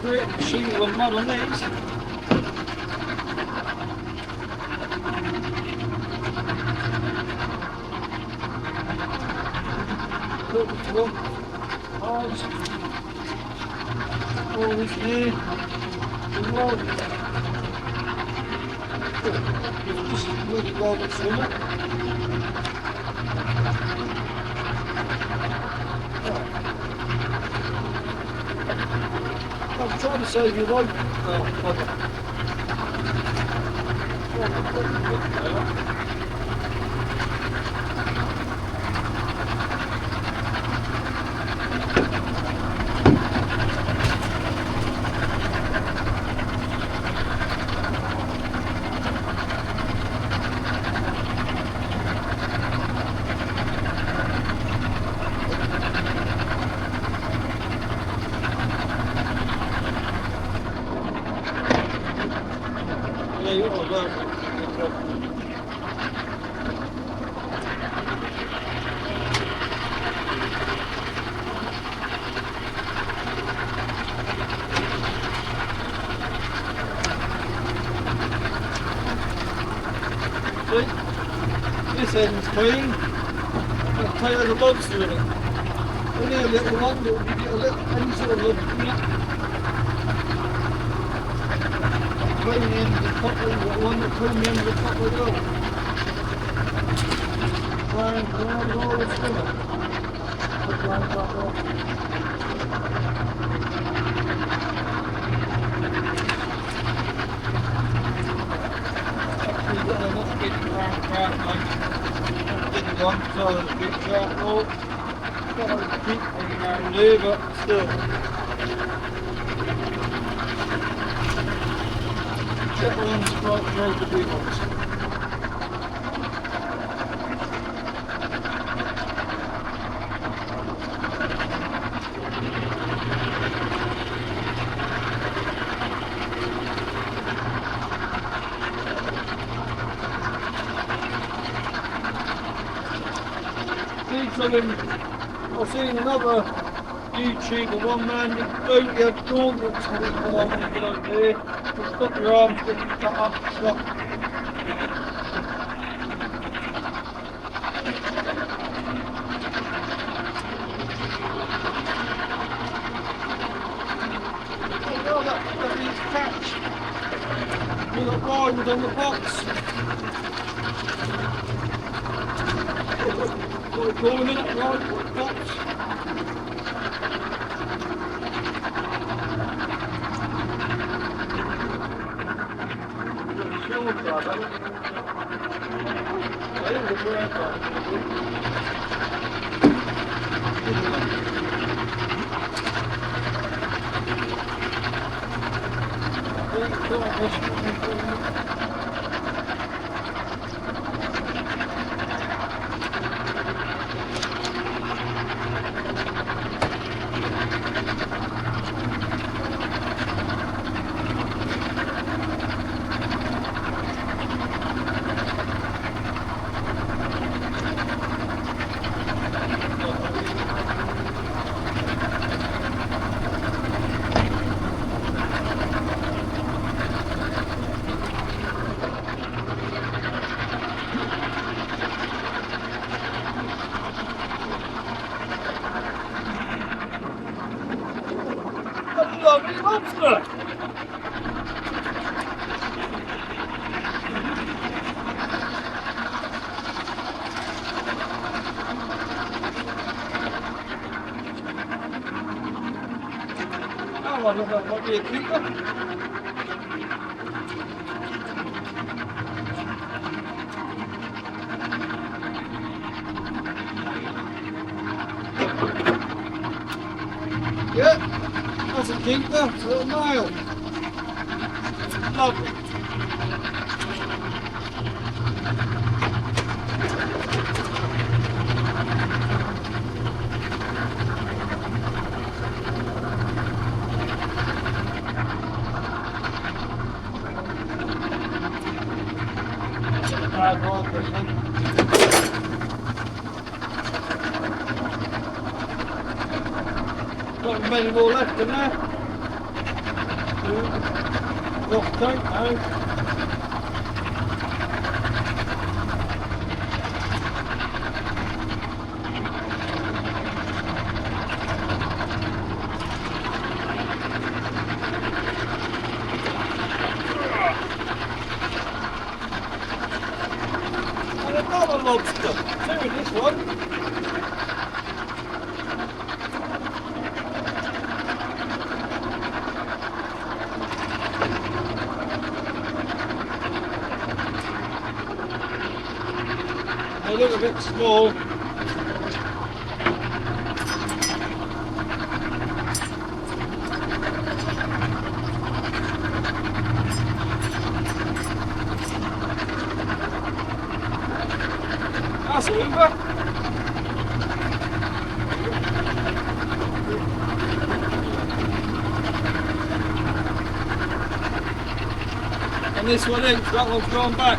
create a shingle and mud on these. Look, eyes, all this here, the rod. It's just a really well swimmer. I'm trying to save your life. Yeah, you're all right. This end's clean. I'll tell you the lobster in it. Only a little one, but we get a little, any sort of lobster in it. Clean the end of the top one that clean the end of the top as well. Around all the swimmer. One side of the big sharp rope. Got a bit hanging around there, but still. Check one strike through the big ones. I've seen another YouTuber, one man, he had gauntlets on it, I want to get over there. Just got your arms getting cut up and stuff. Oh, that is catch. We've got diamond on the box. Got a calling in it, right, box. Oh, I don't know, might be a keeper. Yeah, that's a keeper, it's a little male. Lovely. Bad rod, this one. Not many more left in there. Lost tank now. And another lobster. Two in this one. They look a bit small. That's a limber. And this one in, that one's gone back.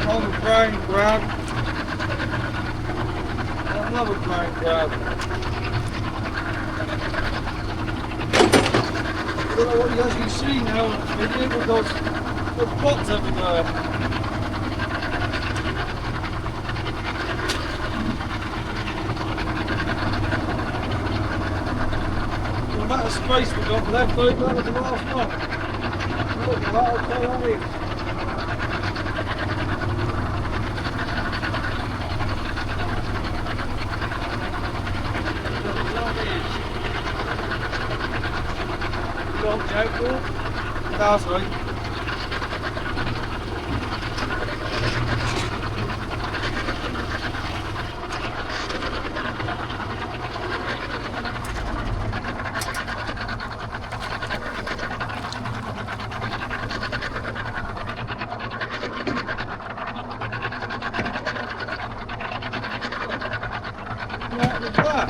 On the brown grab. And another brown grab. I don't know what you actually see now on the video because there's pots everywhere. The amount of space we got left over, that was the last one. Look at that, I'll tell you. That's right. What was that?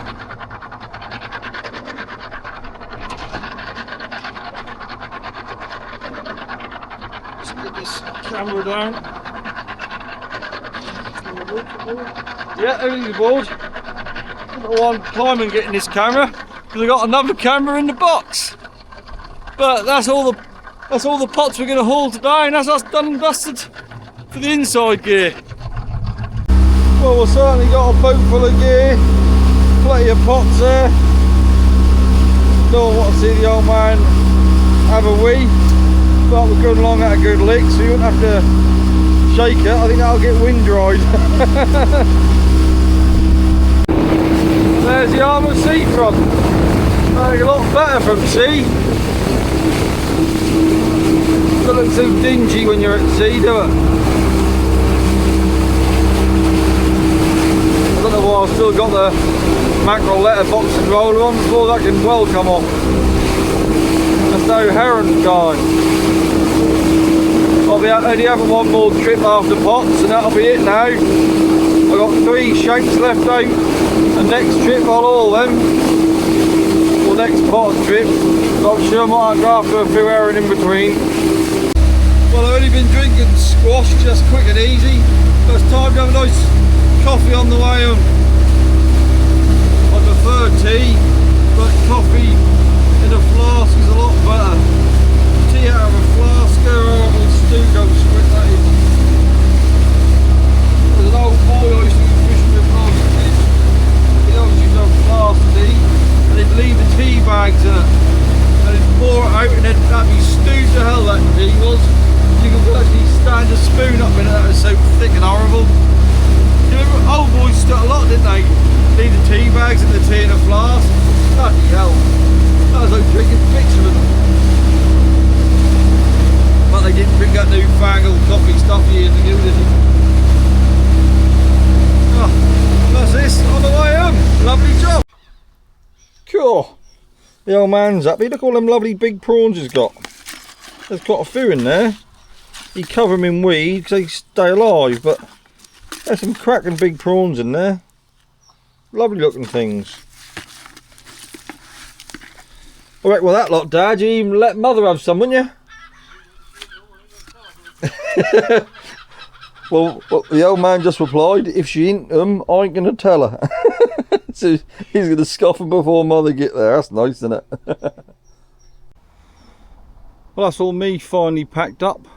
Camera down. Yeah, everything's aboard. I don't want climbing getting this camera because I got another camera in the box. But that's all the pots we're going to haul today, and that's us done and dusted for the inside gear. Well, we've certainly got a boat full of gear, plenty of pots there. Don't want to see the old man have a wee. But we're going along at a good lick, so you won't have to shake it. I think that'll get wind dried. There's the arm of sea front. Looking a lot better from sea. Doesn't look too dingy when you're at sea, do it? I don't know why I've still got the mackerel letterbox and roller on before that can well come off. There's no heron guy. I'll be only having one more trip after pots and that'll be it now. I've got 3 shanks left out and next trip I'll haul them. Or next pot trip. But I'm sure I might go after a few heron in between. Well, I've only been drinking squash, just quick and easy. But it's time to have a nice coffee on the way home. I prefer tea, but coffee in a flask is a lot better. Tea out of a flask or a stew goes quick, that is. There's an old boy I used to be fishing with last year. He always used to have a flask tea and he'd leave the got no fangled coffee stuff here to do, does he? Oh, that's this on the way home. Lovely job. Cool. The old man's happy. Look at all them lovely big prawns he's got. There's got a few in there. He cover them in weed because they stay alive, but there's some cracking big prawns in there. Lovely looking things. I reckon, well, that lot, Dad, you even let Mother have some, wouldn't you? well, the old man just replied, if she ain't them, I ain't going to tell her. So he's going to scoff them before Mother get there. That's nice, isn't it? Well, that's all me finally packed up.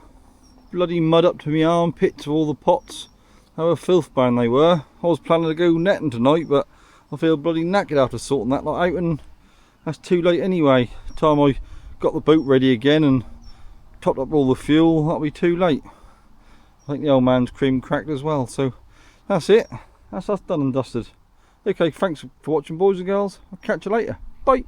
Bloody mud up to my armpits of all the pots. How a filth band they were. I was planning to go netting tonight, but I feel bloody knackered after sorting that lot out, and that's too late anyway. Time I got the boat ready again and topped up all the fuel, that'll be too late. I think the old man's cream cracked as well, so that's it. That's us done and dusted. Okay, thanks for watching, boys and girls. I'll catch you later. Bye.